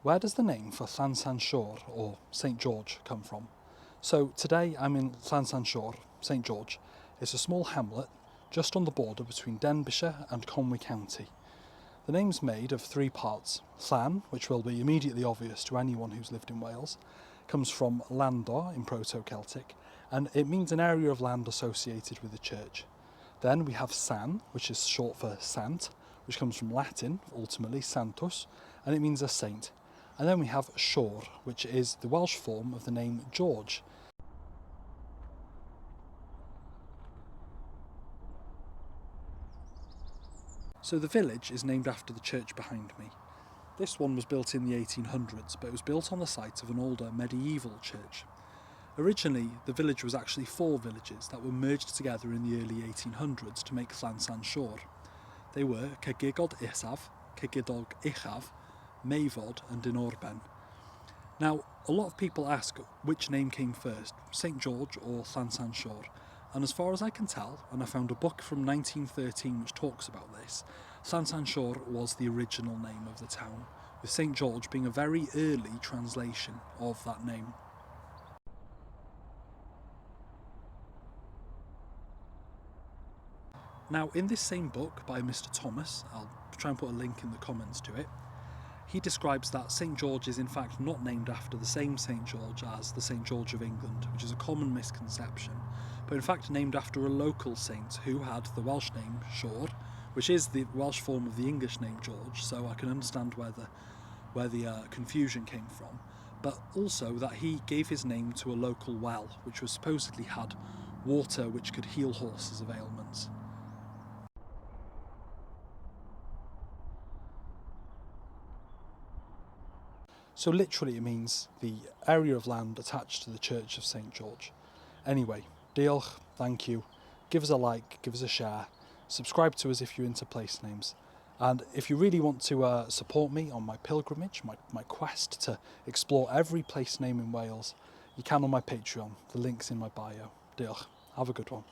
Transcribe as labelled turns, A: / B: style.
A: Where does the name for Llansansior, or St George, come from? So today I'm in Llansansior, St George. It's a small hamlet just on the border between Denbighshire and Conwy County. The name's made of three parts. Llan, which will be immediately obvious to anyone who's lived in Wales, comes from landor in Proto-Celtic, and it means an area of land associated with the church. Then we have san, which is short for sant, which comes from Latin, ultimately santus, and it means a saint. And then we have sior, which is the Welsh form of the name George. So the village is named after the church behind me. This one was built in the 1800s, but it was built on the site of an older medieval church. Originally, the village was actually four villages that were merged together in the early 1800s to make Llansansior. They were Cegigod Asaph, Cegidog Uchaf, Meifod and Dinorben. Now, a lot of people ask which name came first, St George or Llansansior, and as far as I can tell, and I found a book from 1913 which talks about this, Llansansior was the original name of the town, with St George being a very early translation of that name. Now, in this same book by Mr. Thomas, I'll try and put a link in the comments to it, he describes that St George is in fact not named after the same St George as the St George of England, which is a common misconception, but in fact named after a local saint who had the Welsh name Sior, which is the Welsh form of the English name George, so I can understand where the confusion came from, but also that he gave his name to a local well, which was supposedly had water which could heal horses of ailments. So literally it means the area of land attached to the Church of St George. Anyway, diolch, thank you, give us a like, give us a share, subscribe to us if you're into place names, and if you really want to support me on my pilgrimage, my quest to explore every place name in Wales, you can on my Patreon, the link's in my bio. Diolch, have a good one.